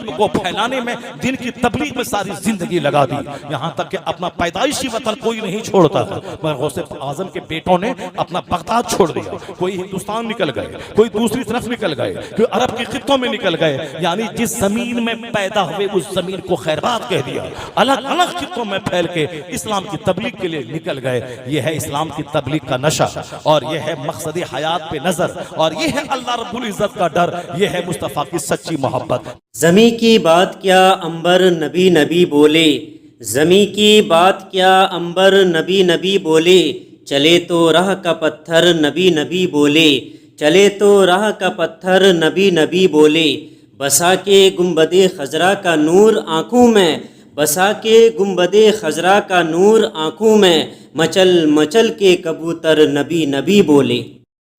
علم کو پھیلانے میں، دین کی تبلیغ میں ساری زندگی لگا دی، یہاں تک کہ اپنا پیدائشی وطن کوئی نہیں چھوڑتا تھا، مگر غوث اعظم کے بیٹوں نے اپنا بغداد چھوڑ دیا، کوئی ہندوستان نکل گئے، کوئی دوسری طرف نکل گئے، کوئی عرب کے خطوں میں نکل گئے، یعنی جس زمین میں پیدا ہوئے اس زمین کو خیرباد کہہ دیا، الگ الگ خطوں میں پھیل کے اسلام کی تبلیغ کے لیے نکل گئے۔ یہ ہے اسلام کی تبلیغ کا نشہ، اور یہ ہے مقصد حیات پہ نظر، اور یہ ہے اللہ رب العزت کا ڈر، یہ ہے مصطفیٰ کی سچی محبت۔ زمیں کی بات کیا عنبر نبی نبی بولے، زمیں کی بات کیا عنبر نبی نبی بولے، چلے تو راہ کا پتھر نبی نبی بولے، چلے تو راہ کا پتھر نبی نبی بولے، بسا کے گنبد خضرا کا نور آنکھوں میں، بسا کے گنبد خضرا کا نور آنکھوں میں، مچل مچل کے کبوتر نبی نبی بولے۔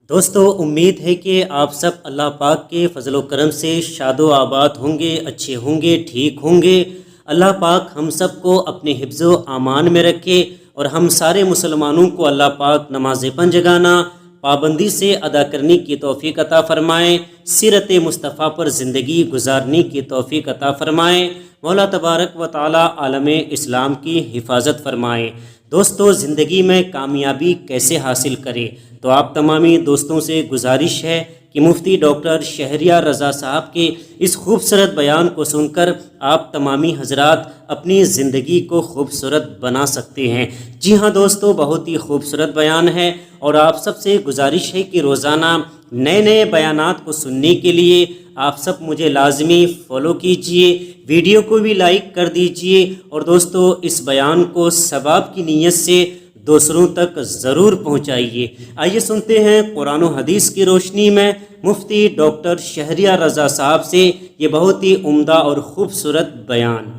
دوستو، امید ہے کہ آپ سب اللہ پاک کے فضل و کرم سے شاد و آباد ہوں گے، اچھے ہوں گے، ٹھیک ہوں گے۔ اللہ پاک ہم سب کو اپنے حفظ و امان میں رکھے، اور ہم سارے مسلمانوں کو اللہ پاک نماز پنجگانہ پابندی سے ادا کرنے کی توفیق عطا فرمائے، سیرت مصطفیٰ پر زندگی گزارنے کی توفیق عطا فرمائے۔ مولا تبارک و تعالی عالم اسلام کی حفاظت فرمائے۔ دوستو، زندگی میں کامیابی کیسے حاصل کرے؟ تو آپ تمامی دوستوں سے گزارش ہے کہ مفتی ڈاکٹر شہریار رضا صاحب کے اس خوبصورت بیان کو سن کر آپ تمامی حضرات اپنی زندگی کو خوبصورت بنا سکتے ہیں۔ جی ہاں دوستو، بہت ہی خوبصورت بیان ہے، اور آپ سب سے گزارش ہے کہ روزانہ نئے نئے بیانات کو سننے کے لیے آپ سب مجھے لازمی فالو کیجئے، ویڈیو کو بھی لائک کر دیجئے، اور دوستو اس بیان کو ثواب کی نیت سے دوسروں تک ضرور پہنچائیے۔ آئیے سنتے ہیں قرآن و حدیث کی روشنی میں مفتی ڈاکٹر شہریار رضا صاحب سے یہ بہت ہی عمدہ اور خوبصورت بیان۔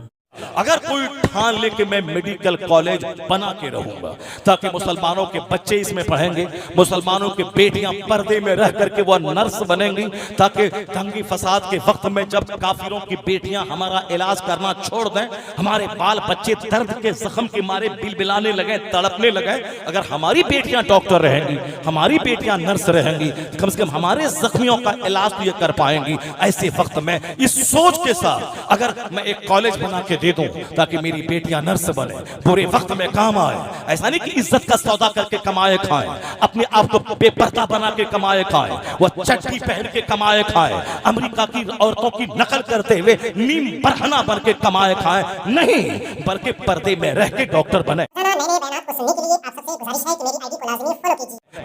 اگر کوئی ٹھان لے کہ میں میڈیکل کالج بنا کے رہوں گا تاکہ مسلمانوں کے بچے اس میں پڑھیں گے، مسلمانوں کے بیٹیاں پردے میں رہ کر کے وہ نرس بنیں گی، تاکہ دنگی فساد کے وقت میں جب کافروں کی بیٹیاں ہمارا علاج کرنا چھوڑ دیں، ہمارے بال بچے درد کے زخم کے مارے بلبلانے لگے، تڑپنے لگے، اگر ہماری بیٹیاں ڈاکٹر رہیں گی، ہماری بیٹیاں نرس رہیں گی، کم سے کم ہمارے زخمیوں کا علاج تو یہ کر پائیں گی۔ ایسے وقت میں اس سوچ کے ساتھ اگر میں ایک کالج بنا کے دے دوں تاکہ میری بیٹیاں نرس بنے، برے وقت میں کام آئے، ایسا نہیں کہ عزت کا سودا کر کے کمائے کھائیں، اپنے آپ کو بے پردہ بنا کے کمائے کھائیں، وہ چٹھی پہن کے کمائے کھائیں، امریکہ کی عورتوں کی نقل کرتے ہوئے نیم برہنہ بن کے کمائے کھائیں، نہیں بلکہ پردے میں رہ کے ڈاکٹر بنے۔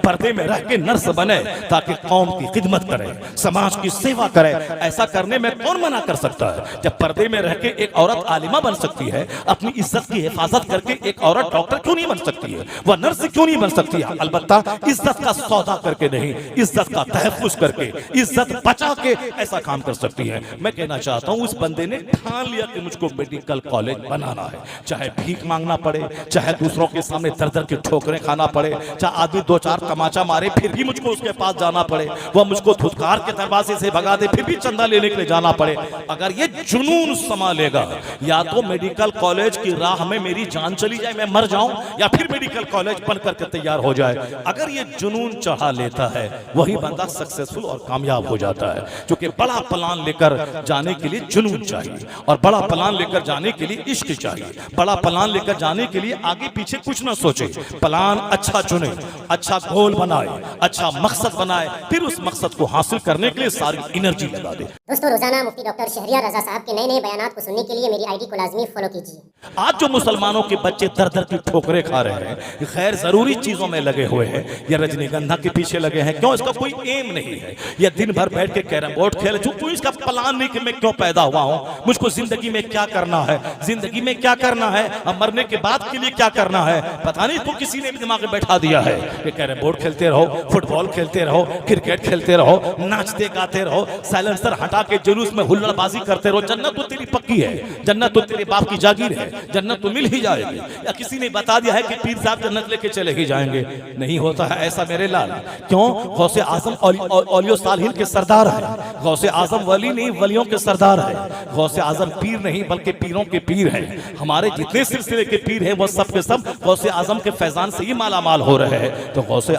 پردے میں رہ کے نرس بنے تاکہ قوم کی خدمت کرے، سماج کی سیوا کرے۔ ایسا کرنے میں کون منع کر سکتا ہے؟ جب پردے میں رہ کے ایک عورت عالمہ بن سکتی ہے، اپنی عزت کی حفاظت کر کے ایک عورت ڈاکٹر کیوں نہیں بن سکتی ہے؟ وہ نرس کیوں نہیں بن سکتی ہے؟ البتہ عزت کا سودا کر کے نہیں، عزت کا تحفظ کر کے، عزت بچا کے ایسا کام کر سکتی ہے۔ میں کہنا چاہتا ہوں اس بندے نے ٹھان لیا کہ مجھ کو میڈیکل کالج بنانا ہے، چاہے بھیک مانگنا پڑے، چاہے دوسروں کے سامنے در در کے ٹھوکریں کھانا پڑے، چاہے آدمی دو چار تماچا مارے پھر بھی مجھ کو اس کے پاس جانا پڑے، وہ مجھ کو دھتکار کے دروازے سے بھگا دے پھر بھی چندہ لینے کے لیے جانا پڑے۔ اگر یہ جنون سما لے گا، یا تو میڈیکل کالج کی راہ میں میری جان چلی جائے، میں مر جاؤں، یا پھر میڈیکل کالج بن کر کے تیار ہو جائے، اگر یہ جنون چڑھا لیتا ہے وہی بندہ سکسیسفل اور کامیاب ہو جاتا ہے۔ کیونکہ بڑا پلان لے کر جانے کے لیے جنون چاہیے، اور بڑا پلان لے کر جانے کے لیے عشق چاہیے، بڑا پلان لے کر جانے کے لیے آگے پیچھے کچھ نہ سوچے، پلان اچھا چنے، اچھا گول بنائے، اچھا مقصد بنائے، پھر اس مقصد کو حاصل کرنے کے لیے ساری انرجی لگا دے۔ دوستو، روزانہ مفتی ڈاکٹر شہریار رضا صاحب کے نئے نئے بیانات کو سننے کے لیے میری آئی ڈی کو لازمی فالو کیجیے۔ آج جو مسلمانوں کے بچے در در کی ٹھوکریں کھا رہے ہیں، غیر ضروری چیزوں میں لگے ہوئے ہیں، یا رجنی گندھا کے پیچھے لگے ہیں، کیوں؟ اس کا کوئی ایم نہیں ہے، یا دن بھر بیٹھ کے کیرم بورڈ کھیلے، جو اس کا پلان نہیں کہ میں کیوں پیدا ہوا ہوں، مجھ کو زندگی میں کیا کرنا ہے، زندگی میں کیا کرنا ہے، اب مرنے کے بعد کے لیے کیا کرنا ہے، پتہ نہیں تو کسی نے بھی دماغ میں بیٹھا دیا ہے کہ کیرم بورڈ کھیلتے رہو، فٹ بال کھیلتے رہو، کرکٹ کھیلتے رہو، ناچتے گاتے رہو، سائلنسر ہٹا کے جلوس میں ہلڑ بازی کرتے رہو، جنت تو تیری پکی ہے، جنت تو تیرے باپ کی جاگیر ہے، جنت تو مل ہی جائے گی۔ یا کسی نے بتا دیا ہے کہ پیر صاحب جنت لے کے چلے ہی جائیں گے، نہیں ہوتا ہے ایسا میرے لال۔ کیوں؟ غوث اعظم اولیاء صالحین کے سردار ہے، غوث اعظم ولی نہیں ولیوں کے سردار ہے، غوث اعظم پیر نہیں بلکہ پیروں کے پیر ہیں۔ ہمارے جتنے سلسلے کے پیر ہیں وہ سب کے سب غوث اعظم کے فیضان سے ہی مالا مال ہو رہے ہیں۔ تو غوث